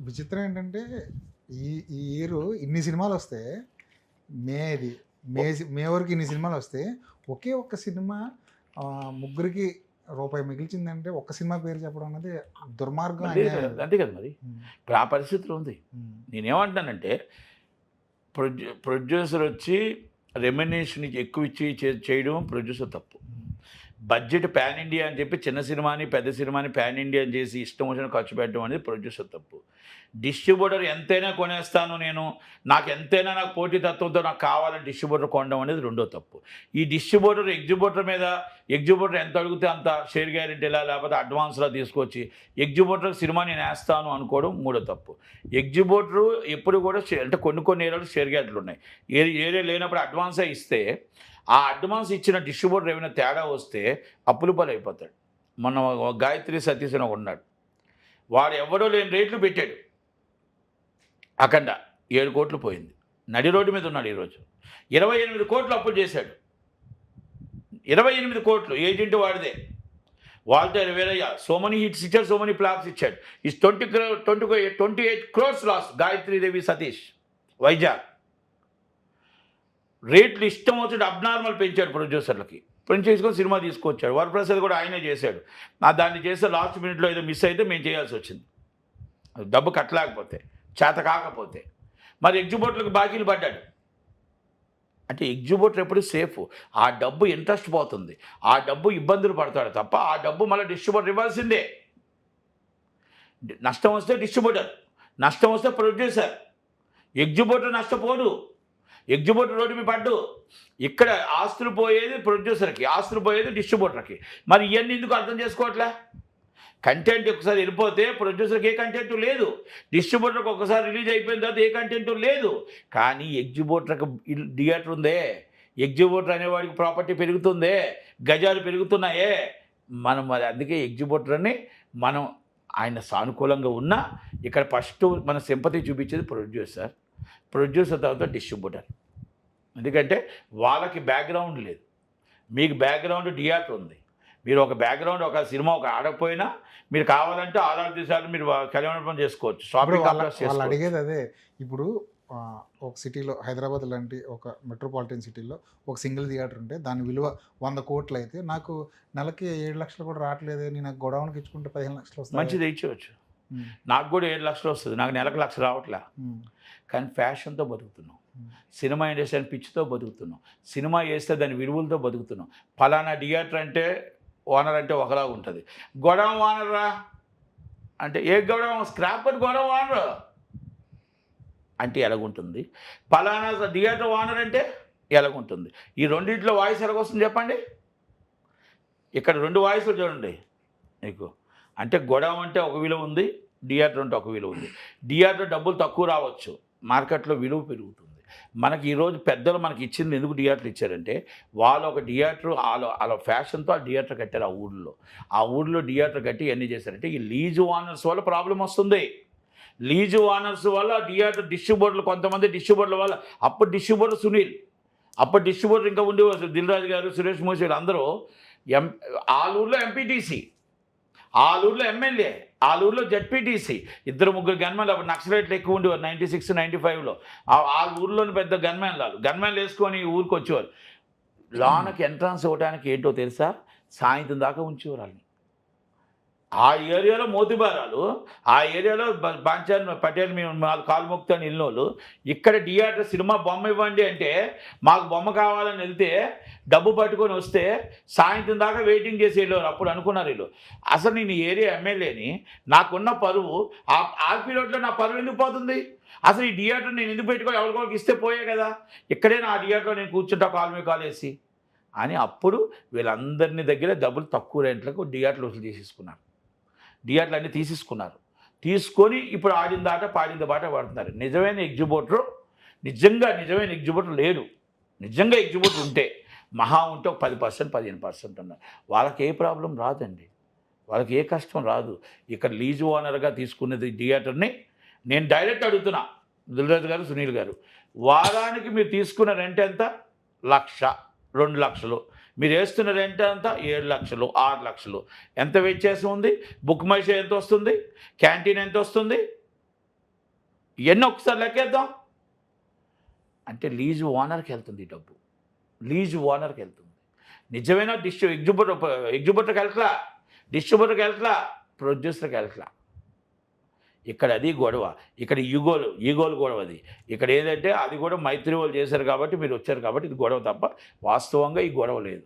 విచిత్రం ఏంటంటే ఈ ఈ ఇయర్ ఇన్ని సినిమాలు వస్తే మేది మే మే వరకు ఇన్ని సినిమాలు వస్తే ఒకే ఒక్క సినిమా ముగ్గురికి రూపాయి మిగిల్చిందంటే ఒక్క సినిమా పేరు చెప్పడం అనేది దుర్మార్గం. అంతే కదా మరి. ఇప్పుడు ఆ పరిస్థితులు ఉంది. నేనేమంటున్నానంటే ప్రొడ్యూసర్ వచ్చి రెమ్యునరేషన్ ఎక్కువ ఇచ్చి చేయడం ప్రొడ్యూసర్ తప్పు. బడ్జెట్ ప్యాన్ ఇండియా అని చెప్పి చిన్న సినిమాని పెద్ద సినిమాని ప్యాన్ ఇండియా అని చేసి ఇష్టం వచ్చిన ఖర్చు పెట్టడం అనేది ప్రొడ్యూసర్ తప్పు. డిస్ట్రిబ్యూటర్ ఎంతైనా కొనేస్తాను నేను, నాకు ఎంతైనా నాకు పోటీతత్వంతో నాకు కావాలని డిస్ట్రిబ్యూటర్ కొనడం అనేది రెండో తప్పు. ఈ డిస్ట్రిబ్యూటర్ ఎగ్జిబ్యూటర్ ఎంత అడిగితే అంత షేర్ గ్యారెంటీలా లేకపోతే అడ్వాన్స్లా తీసుకొచ్చి ఎగ్జిబ్యూటర్ సినిమా నేను వేస్తాను అనుకోవడం మూడో తప్పు. ఎగ్జిబ్యూటరు ఎప్పుడు కూడా అంటే కొన్ని ఏరియాలో షేర్ గ్యారెంటీలు ఉన్నాయి. ఏరియా లేనప్పుడు అడ్వాన్సే ఇస్తే ఆ అడ్వాన్స్ ఇచ్చిన డిస్ట్రిబ్యూటర్ ఏమైనా తేడా వస్తే అప్పులు పాలైపోతాడు. మొన్న గాయత్రి సతీష్ అని ఉన్నాడు, వాడు ఎవడో లేని రేట్లు పెట్టాడు, అఖండ 7 కోట్లు పోయింది. నడి రోడ్డు మీద ఉన్నాడు ఈరోజు. 28 కోట్లు అప్పులు చేశాడు. 28 కోట్లు ఏజెంట్ వాడిదే. వాళ్ళతో వేరయ్యా సో మెనీ హిట్స్ ఇచ్చాడు, సో మెనీ ఫ్లాప్స్ ఇచ్చాడు. ఈ 28 crores లాస్ గాయత్రీదేవి సతీష్ వైజాగ్. రేట్లు ఇష్టం వచ్చి అబ్నార్మల్ పెంచాడు ప్రొడ్యూసర్లకి. పెంచేసుకొని సినిమా తీసుకొచ్చాడు. వరప్రసాద్ కూడా ఆయనే చేశాడు. దాన్ని చేస్తే లాస్ట్ మినిట్లో ఏదో మిస్ అయితే మేము చేయాల్సి వచ్చింది, డబ్బు కట్టలేకపోతే, చేత కాకపోతే. మరి ఎగ్జిబ్యూటర్లకు బాకీలు పడ్డాడు. అంటే ఎగ్జిబ్యూటర్ ఎప్పుడు సేఫ్. ఆ డబ్బు ఇంట్రెస్ట్ పోతుంది, ఆ డబ్బు ఇబ్బందులు పడతాడు తప్ప ఆ డబ్బు మళ్ళీ డిస్ట్రిబ్యూటర్ ఇవ్వాల్సిందే. నష్టం వస్తే డిస్ట్రిబ్యూటర్, నష్టం వస్తే ప్రొడ్యూసర్. ఎగ్జిబ్యూటర్ నష్టపోడు, ఎగ్జిబ్యూటర్ రోడ్డు మీద పడ్డు. ఇక్కడ ఆస్తులు పోయేది ప్రొడ్యూసర్కి, ఆస్తులు పోయేది డిస్ట్రిబ్యూటర్కి. మరి ఇవన్నీ ఎందుకు అర్థం చేసుకోవట్లే? కంటెంట్ ఒకసారి వెళ్ళిపోతే ప్రొడ్యూసర్కి ఏ కంటెంట్ లేదు, డిస్ట్రిబ్యూటర్కి ఒకసారి రిలీజ్ అయిపోయిన తర్వాత ఏ కంటెంట్ లేదు. కానీ ఎగ్జిబ్యూటర్కి థియేటర్ ఉందే, ఎగ్జిబ్యూటర్ అనేవాడికి ప్రాపర్టీ పెరుగుతుందే, గజాలు పెరుగుతున్నాయే. మనం మరి అందుకే ఎగ్జిబ్యూటర్ని మనం ఆయన సానుకూలంగా ఉన్నా ఇక్కడ ఫస్ట్ మన సింపతి చూపించేది ప్రొడ్యూసర్ తర్వాత డిస్ట్రిబ్యూటర్. ఎందుకంటే వాళ్ళకి బ్యాక్గ్రౌండ్ లేదు, మీకు బ్యాక్గ్రౌండ్ థియేటర్ ఉంది. మీరు ఒక బ్యాక్గ్రౌండ్ ఒక సినిమా ఒక ఆడకపోయినా మీరు కావాలంటే 6 దేశాలు మీరు కళ్యాణం చేసుకోవచ్చు, షాపింగ్ కాంప్లెక్స్ చేసుకోవచ్చు. అడిగేది అదే. ఇప్పుడు ఒక సిటీలో, హైదరాబాద్ లాంటి ఒక మెట్రోపాలిటన్ సిటీలో ఒక సింగిల్ థియేటర్ ఉంటే దాని విలువ 100 కోట్లు అయితే నాకు నెలకి 7 లక్షలు కూడా రావట్లేదు, నేను గోడౌన్కి ఇచ్చుకుంటే 15 లక్షలు వస్తుంది. మంచిది ఇచ్చేవచ్చు. నాకు కూడా 7 లక్షలు వస్తుంది, నాకు నెలకు 1 లక్ష రావట్లే. కానీ ఫ్యాషన్తో బతుకుతున్నాం, సినిమా ఇండస్ట్రీ పిచ్చితో బతుకుతున్నాం, సినిమా వేస్తే దాని విలువలతో బతుకుతున్నాం. ఫలానా థియేటర్ అంటే ఓనర్ అంటే ఒకలాగా ఉంటుంది, గొడవ ఓనర్రా అంటే ఏ గొడవ స్క్రాప్ అని గొడవ ఓనర్ అంటే ఎలాగుంటుంది, ఫలానా థియేటర్ ఓనర్ అంటే ఎలాగుంటుంది. ఈ రెండింటిలో వాయిస్ ఎలాగొస్తుంది చెప్పండి. ఇక్కడ 2 వాయిస్లు చూడండి మీకు. అంటే గొడవ అంటే ఒక విలువ ఉంది, థియేటర్ అంటే ఒక విలువ ఉంది. థియేటర్ డబ్బులు తక్కువ రావచ్చు, మార్కెట్లో విలువ పెరుగుతుంది. మనకి ఈరోజు పెద్దలు మనకి ఇచ్చింది ఎందుకు థియేటర్ ఇచ్చారంటే వాళ్ళు ఒక థియేటర్ వాళ్ళ ఫ్యాషన్తో ఆ థియేటర్ కట్టారు. ఆ ఊళ్ళో థియేటర్ కట్టి ఎన్ని చేశారంటే ఈ లీజు ఓనర్స్ వల్ల ప్రాబ్లం వస్తుంది. లీజు ఓనర్స్ వల్ల థియేటర్ డిస్ట్రిబ్యూటర్లు, కొంతమంది డిస్ట్రిబ్యూటర్ల వల్ల, అప్పుడు డిస్ట్రిబ్యూటర్ సునీల్, అప్పుడు డిస్ట్రిబ్యూటర్ ఇంకా ఉండేవారు దిల్ రాజు గారు, సురేష్ మూసి అందరూ ఆలూరులో ఎంపీటీసీ, ఆలూరులో ఎమ్మెల్యే, ఆలూరులో జడ్పీటీసీ, 2-3 గన్మెన్లు. అప్పుడు నక్సలైట్లు ఎక్కువ ఉండేవారు 96, 95లో. ఆ ఊర్లోని పెద్ద గన్మెన్లు వేసుకొని ఊరికి వచ్చేవారు. లోనకి ఎంట్రన్స్ ఇవ్వడానికి ఏంటో తెలుసా, సాయంత్రం దాకా ఉంచేవారు వాళ్ళని. ఆ ఏరియాలో మోతిబారాలు, ఆ ఏరియాలో బాంచాన్ పటేల్ మేము కాలు మొక్కుతాను ఇల్లోళ్ళు. ఇక్కడ థియేటర్ సినిమా బొమ్మ ఇవ్వండి అంటే మాకు బొమ్మ కావాలని వెళ్తే డబ్బు పట్టుకొని వస్తే సాయంత్రం దాకా వెయిటింగ్ చేసి వెళ్ళేవారు. అప్పుడు అనుకున్నారు వీళ్ళు, అసలు నేను ఏరియా ఎమ్మెల్యేని, నాకున్న పరువు ఆర్పీ రోడ్లో నా పరువు ఎందుకు పోతుంది, అసలు ఈ థియేటర్ నేను ఎందుకు పెట్టుకొని ఎవరికొకరికి ఇస్తే పోయే కదా, ఇక్కడే నా థియేటర్లో నేను కూర్చుంటా కాలు మీద కాలేసి అని. అప్పుడు వీళ్ళందరినీ దగ్గర డబ్బులు తక్కువ రేట్లకు థియేటర్లు వసూలు చేసేసుకున్నారు. థియేటర్లు అన్నీ తీసుకొని ఇప్పుడు ఆడిన దాట పాడిన బాట పడుతున్నారు. నిజమైన ఎగ్జిబ్యూటర్ లేడు. నిజంగా ఎగ్జిబ్యూటర్ ఉంటే మహా ఉంటే ఒక 10%, 15% ఉన్నారు. వాళ్ళకి ఏ ప్రాబ్లం రాదండి, వాళ్ళకి ఏ కష్టం రాదు. ఇక్కడ లీజు ఓనర్గా తీసుకున్నది థియేటర్ని నేను డైరెక్ట్ అడుగుతున్నా, దిల్రాజు గారు, సునీల్ గారు, వారానికి మీరు తీసుకున్న రెంట్ ఎంత? 1 లక్ష, 2 లక్షలు. మీరు వేస్తున్న రెంట్ అంతా 7 లక్షలు, 6 లక్షలు. ఎంత వ్యత్యాసం ఉంది? బుక్ మై షో ఎంత వస్తుంది? క్యాంటీన్ ఎంత వస్తుంది? ఇవన్నీ ఒకసారి లెక్కేద్దాం. అంటే లీజ్ ఓనర్కి వెళ్తుంది ఈ డబ్బు, లీజ్ ఓనర్కి వెళ్తుంది. నిజమైన ఎగ్జిబ్యూటర్కి వెళ్ళట్లా, డిస్ట్రిబ్యూటర్కి వెళ్ళట్లా, ప్రొడ్యూసర్కి వెళ్ళట్లా. ఇక్కడ అది గొడవ, ఇక్కడ ఈగోలు గొడవ. అది ఇక్కడ ఏదంటే అది కూడా మైత్రి వాళ్ళు చేశారు కాబట్టి మీరు వచ్చారు కాబట్టి ఇది గొడవ తప్ప వాస్తవంగా ఈ గొడవ లేదు.